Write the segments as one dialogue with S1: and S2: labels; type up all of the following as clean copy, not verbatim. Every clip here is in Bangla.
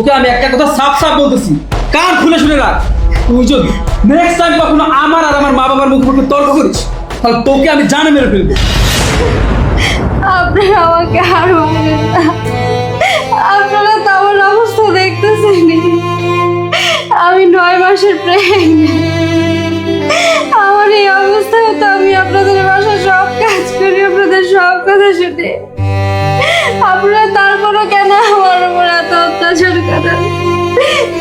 S1: তোকে আমি একটা কথা সাফ সাফ বলতেছি, কান খুলে শুনে রাখ। তুই যদি নেক্সট টাইম কখনো আমার আর আমার মা বাবার মুখে তর্ক করিস, তাহলে তোকে আমি জানে মেরে ফেলবো।
S2: আপনারা আমাকে আর মানেন না। আপনারা তো আমার অবস্থা দেখতেছেন, আমি 9 মাসের প্রেগন্যান্ট। আমার এই অবস্থায় তো আমি আপনাদের বাসায় সব কাজ করি, আপনাদের সব কথা শুনে। আপনারা তারপরও কেন আমার উপর এত অত্যাচার করেন,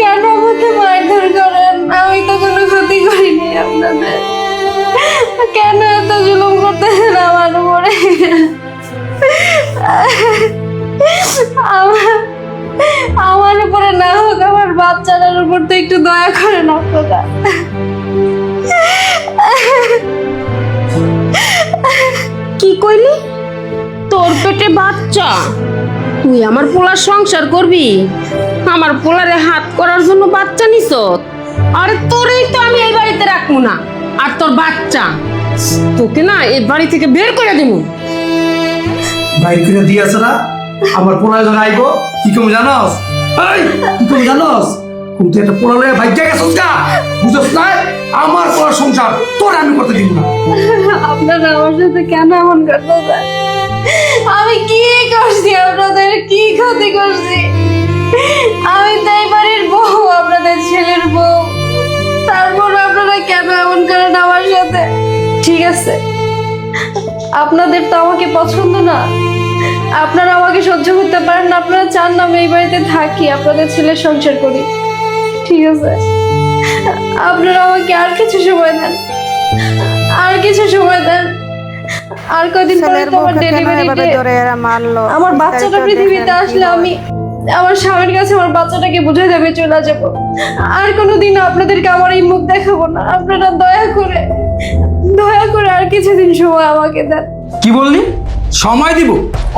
S2: কেন আমাকে মারধর করেন? আমি তো কোনো ক্ষতি করিনি আপনাদের, কেন এত জুলুম করতেছেন আমার উপরে? আমার উপরে না হোক, আমার বাচ্চাটার উপর তো একটু দয়া করেন আপনারা।
S3: কি কইলি? তোর পেটে বাচ্চা, তুই আমার পোলার সংসার করবি? আমার পোলারে হাত করার জন্য বাচ্চা নিছ? আরে তোরেই তো আমি এই বাড়িতে রাখবো না। আর তোর বাচ্চা, তোকে না এই বাড়ি থেকে বের করে দেবো।
S4: বাইর করে দিয়েছে না, আমার পোলায় যখন আইবো কি কম জানোস? এই কি কম জানোস? তুই একটা পোলালে ভাইজা গেছিস না, বুঝছ না? আমার পোলার সংসার তোর আমি করতে দিব না।
S2: আপনারা আমার সাথে কেন এমন করতেছেন? আমি কি করছি আপনাদের? কি ক্ষতি করছি? আমি তো এই বাড়ির বউ, আপনাদের ছেলের বউ। তারপর আপনারা কেন এমন করেন আমার সাথে? ঠিক আছে, আপনাদের তো আমাকে পছন্দ না, আপনারা আমাকে সহ্য করতে পারেন না, আপনারা চান না আমি এই বাড়িতে থাকি, আপনাদের ছেলের সংসার করি। ঠিক আছে, আপনারা আমাকে আর কিছু সময় দেন, আর কিছু সময় দেন। আর কদিন পরে তো আমার ডেলিভারি ডে। আমার বাচ্চাটা পৃথিবীতে আসলে আমি আমার স্বামীর কাছে আমার বাচ্চাটাকে বুঝে দেবে চলে যাব। আর কোনোদিন আপনাদেরকে আমার এই মুখ দেখাবো না। আপনারা দয়া করে আর কিছুদিন সময় আমাকে দেন।
S1: কি বললি? সময় দিব?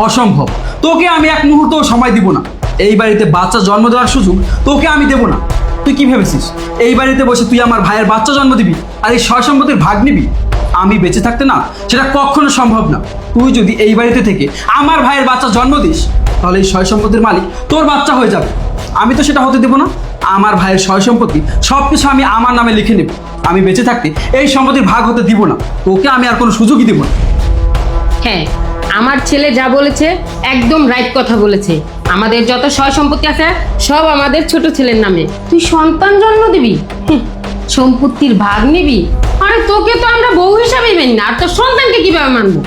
S1: অসম্ভব, তোকে আমি এক মুহূর্ত সময় দিব না। এই বাড়িতে বাচ্চা জন্ম দেওয়ার সুযোগ তোকে আমি দেব না। তুই কি ভেবেছিস এই বাড়িতে বসে তুই আমার ভাইয়ের বাচ্চা জন্ম দিবি আর এই সয় সম্পত্তির ভাগ নিবি? আমি বেঁচে থাকতে না, সেটা কখনো সম্ভব না। তুই যদি এই বাড়িতে থেকে আমার ভাইয়ের বাচ্চা জন্ম দিস, তাহলে এই সয় সম্পত্তির মালিক তোর বাচ্চা হয়ে যাবে। আমি তো সেটা হতে দেবো না। আমার ভাইয়ের সয় সম্পত্তি সব কিছু আমি আমার নামে লিখে নেব। আমি বেঁচে থাকতে এই সম্পত্তির ভাগ হতে দিব না। তোকে আমি আর কোনো সুযোগই দেবো না।
S3: হ্যাঁ, আমার ছেলে যা বলেছে একদম রাইট কথা বলেছে। আমাদের যত সয় সম্পত্তি আছে সব আমাদের ছোট ছেলের নামে। তুই সন্তান জন্ম দিবি, সম্পত্তির ভাগ নিবি? আরে তোকে তো আমরা বউ হিসাবেই মানি না, আর তোর সন্তানকে কিভাবে মানবো?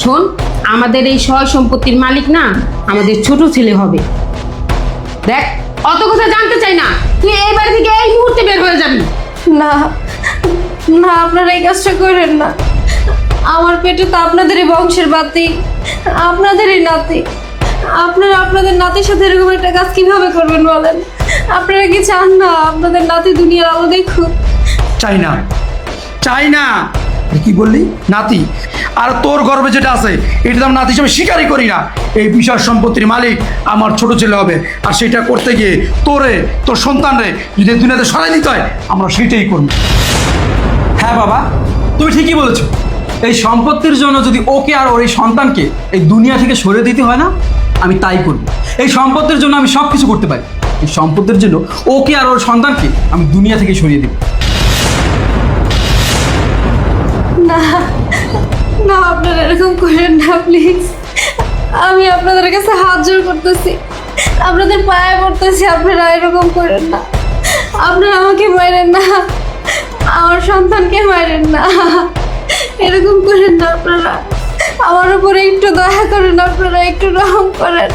S3: শোন, আমাদের এই সয় সম্পত্তির মালিক না আমাদের ছোট ছেলে হবে। দেখ, অত কথা জানতে চাই না, তুই এই বাড়ি থেকে এই মুহূর্তে বের হয়ে যাবি।
S2: না না, আপনারা এই কাজটা করেন না। আমার পেটে তো আপনাদেরই বংশের বাতি, আপনাদেরই নাতি। আপনারা আপনাদের নাতির সাথে এরকম একটা কাজ কিভাবে করবেন বলেন? আপনারা কি চান না আপনাদের নাতি দুনিয়ার আলো দেখুক?
S4: চাই না, চাই না। কি বললি? নাতি? আর তোর গর্বে যেটা আছে এটা তো আমি নাতি হিসেবে স্বীকারই করি না। এই বিষয় সম্পত্তির মালিক আমার ছোট ছেলে হবে, আর সেটা করতে গিয়ে তোর সন্তানরে যদি এই দুনিয়াতে সরাই দিতে হয় আমরা সেটাই করবো।
S1: হ্যাঁ বাবা, তুমি ঠিকই বলেছো। এই সম্পত্তির জন্য যদি ওকে আর ওর এই সন্তানকে এই দুনিয়া থেকে সরিয়ে দিতে হয় না, আমি তাই করব। এই সম্পত্তির জন্য আমি সব কিছু করতে পারি। এই সম্পত্তির জন্য ওকে আর ওর সন্তানকে আমি দুনিয়া থেকে সরিয়ে দেব।
S2: না না, আপনারা এরকম করেন না প্লিজ। আমি আপনাদের কাছে হাত জোড় করতেছি, আপনাদের পায়ে পড়তেছি, আপনারা এরকম করেন না। আপনারা আমাকে মারেন না, আমার সন্তানকে মারেন না, এরকম করেন না। আপনারা আমার উপরে একটু দয়া করেন, আপনারা একটু রহম করেন,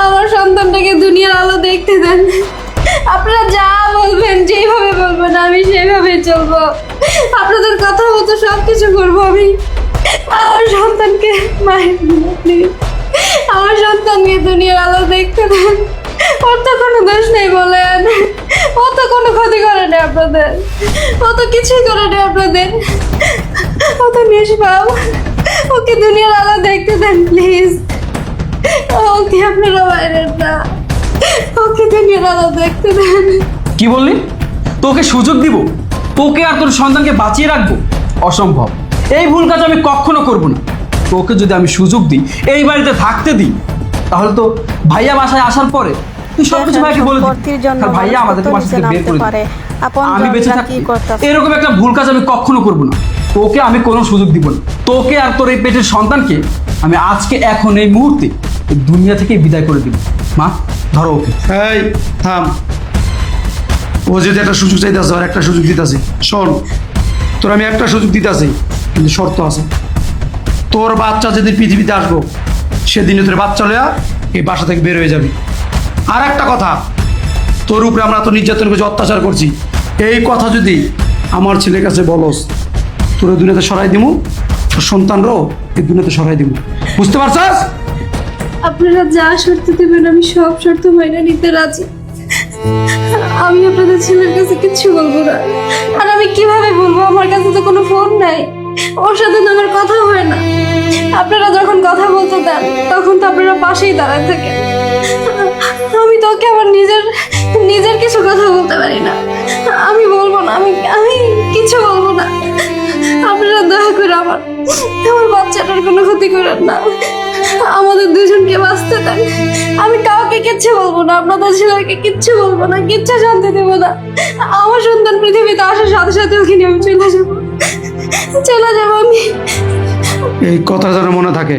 S2: আমার সন্তানটাকে দুনিয়ার আলো দেখতে দেন। আপনারা যা বলবেন, যেভাবে বলবেন আমি সেভাবে চলবো। আপনাদের কথা মতো সব কিছু করবো আমি। আমার সন্তানকে মায়ের প্লিজ, আমার সন্তানকে দুনিয়ার আলো দেখতে দেন। ওর তো কোনো দোষ নেই বলেন, ও তো কোনো ক্ষতি করে না আপনাদের, ও তো কিছুই করে না আপনাদের, ও তো নিষ্পাপ। ওকে দুনিয়ার আলো দেখতে দেন প্লিজ। ওকে আপনারা বাইরের না, ওকে দুনিয়ার আলো দেখতে দেন।
S1: কি বললি? তোকে সুযোগ দিব? তোকে আর তোর সন্তানকে বাঁচিয়ে রাখবো? অসম্ভব। এই ভুল কাজ আমি কখনো করব না। তোকে যদি আমি সুযোগ দিই, এই বাড়িতে থাকতে দিই, তাহলে তো ভাইয়া বাসায় আসার পরে তুই সবকিছু ভাইকে বলে দিবি।
S5: সম্পত্তির জন্য
S1: আর ভাইয়া
S5: মানুষ
S1: আমাদেরকে
S5: কত
S1: বাসা
S5: নিচে
S1: থেকে বের
S5: নামতে
S1: করে
S5: পারে।
S1: দিবে।
S5: আপন
S1: আমি বেঁচে
S5: জনরা
S1: থাকি
S5: কি করতেছে?
S1: এরকম একটা ভুল কাজ আমি কখনো করব না। তোকে আমি কোনো সুযোগ দিব না। তোকে আর তোর এই পেটের সন্তানকে আমি আজকে এখন এই মুহূর্তে এই দুনিয়া থেকে বিদায় করে দিব। মা ধরো ওকে।
S4: এই থাম, ও যদি একটা সুযোগ চাইতেছে আর একটা সুযোগ দিতেছি। শোন, তোর আমি একটা সুযোগ দিতেছি, কিন্তু শর্ত আছে। তোর বাচ্চা যেদিন পৃথিবীতে আসবো সেদিনে তোর বাচ্চা লয়া এই বাসা থেকে বের হয়ে যাবি। আর একটা কথা, তোর উপরে আমরা তো নির্যাতন করছি, অত্যাচার করছি, এই কথা যদি আমার ছেলের কাছে বলস, তোর দুনিয়াতে সরাই দিমু, তোর সন্তানরাও এই দুনিয়াতে সরাই দিমু। বুঝতে পারছস?
S2: আপনারা যা শর্ত দেবেন আমি সব শর্ত মাইনে নিতে রাজি। আমি আপনাদের ছেলের কাছে কিচ্ছু বলবো না। আর আমি কিভাবে বলবো? আমার কাছে তো কোনো ফোন নাই, ওর সাথে তো আমার কথা হয় না। আপনারা যখন কথা বলতে দেন তখন তো আপনারা পাশেই দাঁড়ায় থাকেন। আমি তো ওকে আমার নিজের কিছু কথা বলতে পারি না। আমি বলবো না, আমি কিছু বলবো না। আপনারা দয়া করে আমার বাচ্চাটার কোনো ক্ষতি করেন না। আমাদের দুজনকে বাঁচতে দেন। আমি কাউকে কিচ্ছু বলবো না, আপনাদের ছেলেকে কিচ্ছু বলবো না, কিচ্ছু জানতে দেবো না। আমার সন্তান পৃথিবীতে আসার সাথে সাথে ওকে নিয়ে আমি চলে যাবো আমি।
S4: এই কথা যেন মনে থাকে,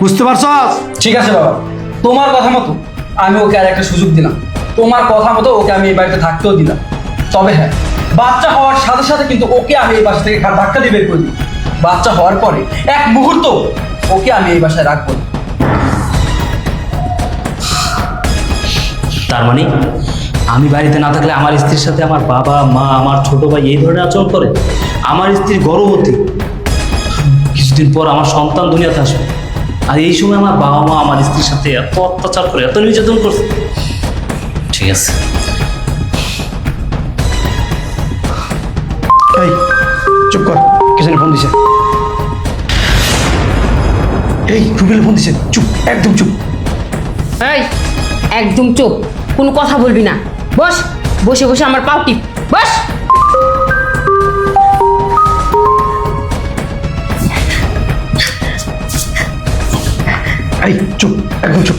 S4: বুঝতে পারছস?
S1: ঠিক আছে বাবা, তোমার কথা মতো আমি ওকে আর একটা সুযোগ দিলাম। তোমার কথা মতো ওকে আমি এই বাড়িতে থাকতেও দিলাম। তবে হ্যাঁ, বাচ্চা হওয়ার সাথে সাথে কিন্তু ওকে আমি এই বাসা থেকে ধাক্কা দিয়ে বের করে দিই। বাচ্চা হওয়ার পরে এক মুহূর্ত ওকে আমি এই বাসায় রাখবো না।
S6: তার মানে আমি বাড়িতে না থাকলে আমার স্ত্রীর সাথে আমার বাবা মা আমার ছোট ভাই এই ধরনের আচরণ করে? আমার স্ত্রী গর্ভবতী, কিছুদিন পর আমার সন্তান দুনিয়াতে আসবে, আর এই সময় আমার বাবা মা আমার স্ত্রীর সাথে এত অত্যাচার করে, এত নির্যাতন করছে। ঠিক আছে,
S4: এই চুপ কর, কিছু ফোন দিছে। এই রুবেল ফোন দিছে, চুপ, একদম চুপ।
S3: এই একদম চুপ, কোনো কথা বলবি না। বস, বসে বসে আমার পাও টিপ। বস।
S4: এই চুপ, একদম চুপ।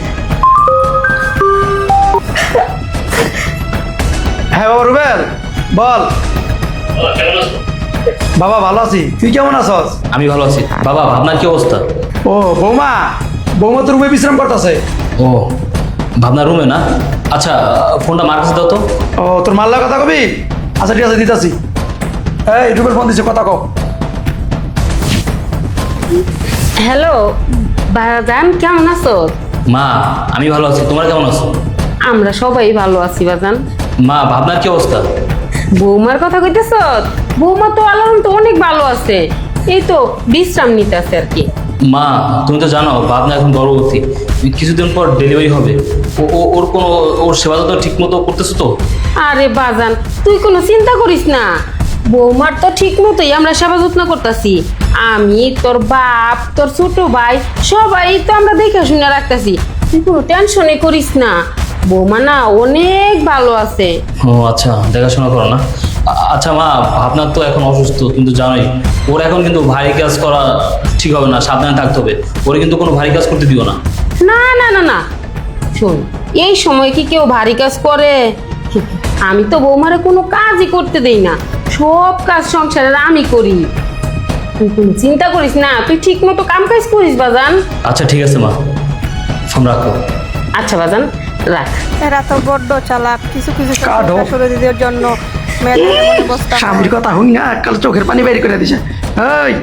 S4: হ্যাঁ বাবা রুবেল, বল। বাবা ভালো আছি, তুই কেমন আছস?
S6: আমি ভালো আছি। বাবা, আপনার কি অবস্থা?
S4: ও বৌমা, বৌমা তো রুমে বিশ্রাম করতেছে।
S6: ও, ভাবনা রুমে না? আচ্ছা, ফোনটা মার কাছে দাও তো।
S4: ও তোর মাল্লা কথা কবি? আচ্ছা ঠিক আছে, দিতাছি। এই রুবেল ফোন দিছে, কথা কও।
S3: হ্যালো বাজান, কেমন আছো?
S6: মা, আমি ভালো আছি, তোমরা কেমন আছো?
S3: আমরা সবাই ভালো আছি বাজান।
S6: মা, ভাবনার কি অবস্থা?
S3: বৌমার কথা কইতেছ? বৌমা তো আল্লাহর তো অনেক ভালো আছে, এই তো বিশ্রাম নিতে আছে আর কি।
S6: মা, তুমি তো জানো ভাবনা এখন গর্ভবতী, কিছুদিন পর ডেলিভারি হবে। ওর সেবা তো ঠিক মতো করতেছো তো?
S3: আরে বাজান, তুই কোনো চিন্তা করিস না, বৌমার তো ঠিক মতোই আমরা সেবা যত্ন করতেছি। আমি, তোর বাপ, তোর ছোট ভাই, সবাই তো আমরা দেখে শুনে রাখতেছি। তুই কোনো টেনশনই করিস না, বৌমা না অনেক ভালো আছে।
S6: ও আচ্ছা, দেখাশোনা করো না? আচ্ছা মা, ভাবনার তো এখন অসুস্থ, কিন্তু জানোই ওর এখন কিন্তু ভারী কাজ করা ঠিক হবে না, সাবধানে থাকতে হবে। ওরে কিন্তু কোনো ভারী কাজ করতে দিও না।
S3: না না না না, শোন, এই সময় কি কেউ ভারী কাজ করে? আমি তো বৌমারে কোনো কাজই করতে দেই না, সব কাজ সংসারের আমি করি। তুই কোনো চিন্তা করিস না, তুই ঠিক মতো কাম কাজ করিস বাজান।
S6: আচ্ছা ঠিক আছে মা, ফোন রাখো।
S3: আচ্ছা বাজান, রাখ।
S5: এরা তো বড্ড চালাক, কিছু কিছু
S4: কাঁদো।
S5: শাশুড়িদের জন্য মেয়েদের এমন অবস্থা হয়।
S4: স্বামীর কথা হই না, কাল চোখের পানি বের করে দিছে। এই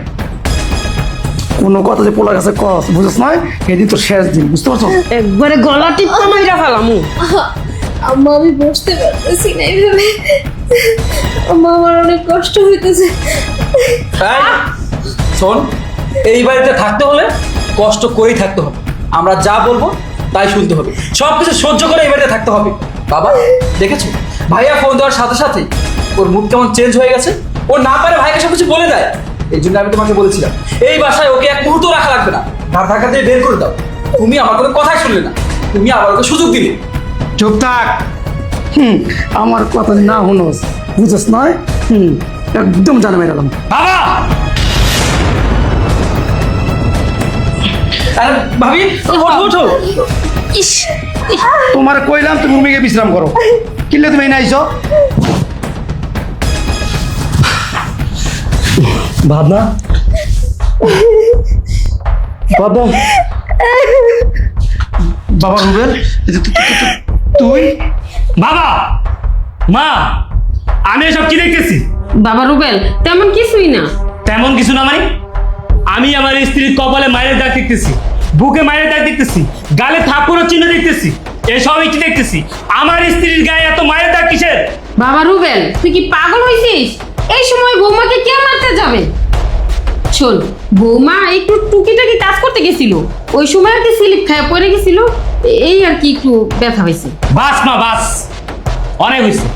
S4: কোনো কথা যে পোলার কাছে কস, বুঝছ না? এদিন তো শেষ দিন, বুঝতে পারছো?
S3: একবারে গলা টিপা মাইরা ফেলামু।
S2: আম্মা আমি বসতে পারতেছি না এইভাবে। আম্মা আমার অনেক কষ্ট হইতেছে।
S1: তাই শোন, এই বাড়িতে থাকতে হলে কষ্ট করেই থাকতে হবে। আমরা যা বলবো তাই শুনতে হবে, সব কিছু সহ্য করে এই বাড়িতে থাকতে হবে। বাবা দেখেছো, ভাইয়া ফোন দেওয়ার সাথে সাথে ওর মুড কেমন চেঞ্জ হয়ে গেছে। ও না পারে ভাইকে সব কিছু বলে দেয়। এই জন্য আমি তোমাকে বলেছিলাম এই বাসায় ওকে এক মুহূর্ত রাখা লাগবে না, ধার ধাক্কা দিয়ে বের করে দাও। তুমি আমার কোনো কথাই শুনলে না, তুমি আবার ওকে সুযোগ দিলে।
S4: চুপ থাক। আমার কথা না শুনোস, বুঝছ নয়? একদম জানা মেরালাম।
S1: বাবা! আরে ভাবি, ওঠো ওঠো।
S3: ইস,
S4: তোমার কইলাম তুমি রুমে গিয়ে বিশ্রাম করো, কিনলে তুমি এই নাইছো।
S6: ভাবনা ভাবনা
S4: বাবা রুবেল, তুই
S6: বাবা মা, আমি এসব কি দেখতেছি?
S3: বাবা রুবেল, তেমন কিছুই না।
S6: তেমন কিছু না মানে? আমি আমার স্ত্রীর কপালে মায়ের দাগ দেখতেছি, বুকে মায়ের দাগ দেখতেছি, গালে থাপ্পড়ের চিহ্ন দেখতেছি, এসবই কি দেখতেছি? আমার স্ত্রীর গায়ে এত মায়ের দাগ কিসের?
S3: বাবা রুবেল, তুই কি পাগল হয়েছিস? এই সময় বৌমাকে কে মারতে যাবে? শোন, বৌমা একটু টুকিটাকি কাজ করতে গেছিল, ওই সময় আর কি স্লিপ খায় পড়ে গেছিল, এই আর কি একটু ব্যথা হয়েছে।
S6: বাস মা বাস, অনেক হয়েছে।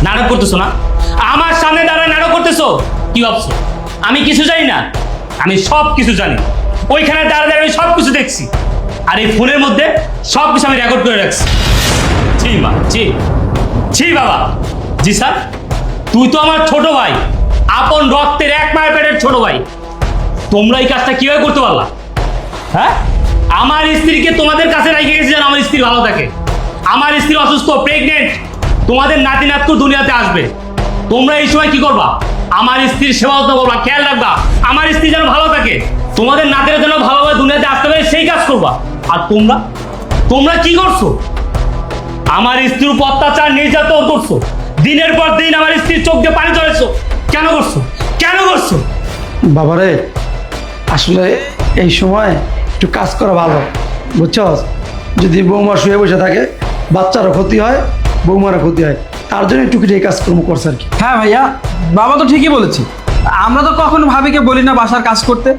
S6: নাটক করতেছো না? আমার সামনে দাঁড়ায় নাটক করতেছো? কি ভাবছো আমি কিছু জানি না? আমি সব কিছু জানি। ওইখানে দাঁড়ায় আমি সব কিছু দেখছি, আর এই ফোনের মধ্যে সব কিছু আমি রেকর্ড করে রাখছি। জি মা, জি জি বাবা, জি স্যার। তুই তো আমার ছোট ভাই, আপন রক্তের এক মায়ের পেটের ছোট ভাই। তোমরা এই কাজটা কিভাবে করতে পারলা? হ্যাঁ, আমার স্ত্রীকে তোমাদের কাছে রেখে গেছি যেন আমার স্ত্রী ভালো থাকে। আমার স্ত্রী অসুস্থ, প্রেগনেন্ট, তোমাদের নাতি নাতকু দুনিয়াতে আসবে। তোমরা এই সময় কি করবা? আমার স্ত্রীর সেবা যত্ন করবা, খেয়াল রাখবা আমার স্ত্রী যেন ভালো থাকে, তোমাদের নাতিরা যেন ভালোভাবে দুনিয়াতে আসতে পারে সেই কাজ করবা। আর তোমরা তোমরা কি করছো? আমার স্ত্রীর উপর অত্যাচার নির্যাতন করছো, দিনের পর দিন আমার স্ত্রীর চোখ দিয়ে পানি চলেছো। কেন করছো? কেন করছো?
S4: বাবারে, আসলে এই সময় একটু কাজ করা ভালো, বুঝছস? যদি বৌমা শুয়ে বসে থাকে বাচ্চারও ক্ষতি হয়, বৌমারও ক্ষতি হয়, তার জন্য টুকিটাই কাজকর্ম করছে আর কি।
S1: হ্যাঁ ভাইয়া, বাবা তো ঠিকই বলেছে। আমরা তো কখনো ভাবিকে বলি না বাসার কাজ করতে।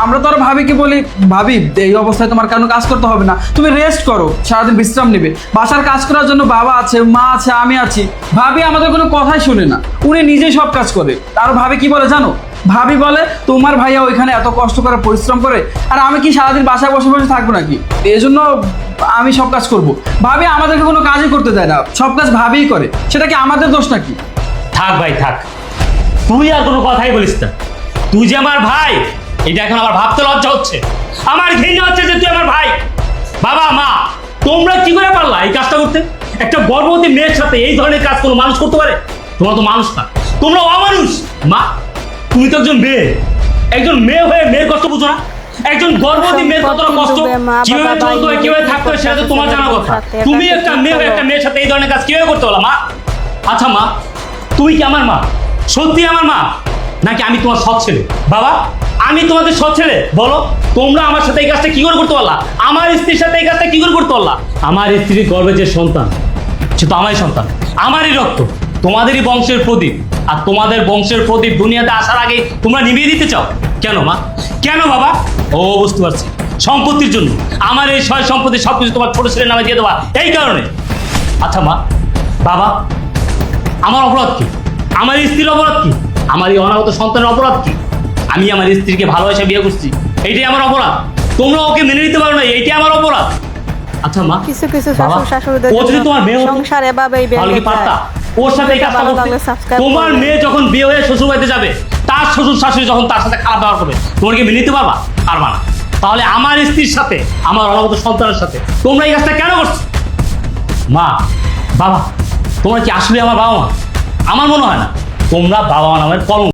S1: আমরা তো আর ভাবিকে বলি, ভাবি এই অবস্থায় তোমার কেন কাজ করতে হবে না, তুমি রেস্ট করো, সারাদিন বিশ্রাম নেবে। বাসার কাজ করার জন্য বাবা আছে, মা আছে, আমি আছি। ভাবি আমাদের কোনো কথাই শুনে না, উনি নিজেই সব কাজ করে। আর ভাবি কি বলে জানো? ভাবি বলে তোমার ভাইয়া ওইখানে এত কষ্ট করে পরিশ্রম করে, আর আমি কি সারাদিন বাসায় বসে বসে থাকবো নাকি? এই জন্য আমি সব কাজ করব। ভাবি আমাদেরকে কোনো কাজই করতে দেয় না, সব কাজ ভাবিই করে। সেটা কি আমাদের দোষ নাকি?
S6: থাক ভাই থাক, তুই আর কোনো কথাই বলিস না। তুই যে আমার ভাই, এটা এখন আমার ভাবতে লজ্জা হচ্ছে, আমার ঘৃণা হচ্ছে যে তুই আমার ভাই। বাবা মা, তোমরা কি করে পারলা এই কাজটা করতে? একটা গর্ভবতী মেয়ের সাথে এই ধরনের কাজ কোনো মানুষ করতে পারে? তোমরা তো মানুষ না, তোমরা অমানুষ। মা, তুমি তো একজন মেয়ে, একজন মেয়ে হয়ে মেয়ের কষ্ট বুঝো না? একজন গর্ভবতী মেয়ের কতটা কষ্ট, কিভাবে চলতে হয়, কিভাবে থাকতে হয়, সেটা তো তোমার জানা কথা। তুমি একটা মেয়ে হয়ে একটা মেয়ের সাথে এই ধরনের কাজ কিভাবে করতে পারলা মা? আচ্ছা মা, তুই কি আমার মা? সত্যি আমার মা, নাকি আমি তোমার সৎ ছেলে? বাবা, আমি তোমাদের সৎ ছেলে? বলো, তোমরা আমার সাথে এই কাজটা কি করে করতে পারলা? আমার স্ত্রীর সাথে এই কাজটা কি করে করতে পারলা? আমার স্ত্রীর গর্ভে যে সন্তান, সে তো আমারই সন্তান, আমারই রক্ত, তোমাদেরই বংশের প্রদীপ। আর তোমাদের বংশের প্রদীপ দুনিয়াতে আসার আগে তোমরা নিভিয়ে দিতে চাও কেন মা? কেন বাবা? ও, বুঝতে পারছি, সম্পত্তির জন্য। আমার এই সয় সম্পত্তি সবকিছু তোমার ছোট ছেলের নামে দিয়ে দেওয়া, এই কারণে। আচ্ছা মা, বাবা, আমার অপরাধ কি? আমার স্ত্রীর অপরাধ কি? আমার এই অনাগত সন্তানের অপরাধ কি? আমি আমার স্ত্রীকে ভালোবাসা বিয়ে করছি, এইটাই আমার অপরাধ। তোমরা ওকে মেনে নিতে পারো না, এইটাই আমার অপরাধ। আচ্ছা মা,
S5: কিছু কিছু
S6: বাবা,
S5: শ্বশুর শাশুড়িদের
S6: ও যদি
S5: জন্য
S6: তোমার মেয়ে হতো,
S5: সংসার এভাবেই
S6: তাহলে কি
S5: ভেঙে
S6: পারতা
S5: যায়।
S6: ওর সাথে এই কাজটা
S5: ভালো
S6: করতে?
S5: লাগলে subscribe
S6: তোমার
S5: করবে।
S6: মেয়ে যখন বিয়ে হয়ে শ্বশুর বাড়িতে যাবে, তার শ্বশুর শাশুড়ি যখন তার সাথে খারাপ ব্যবহার করবে, তোমরা কি মেনে নিতে পারবা? পারবা না। তাহলে আমার স্ত্রীর সাথে, আমার অনাগত সন্তানের সাথে তোমরা এই কাজটা কেন করছো? মা, বাবা, তোমরা কি আসলে আমার বাবা মা? আমার মনে হয় না। তোমরা বাবা মা নামের কলঙ্ক।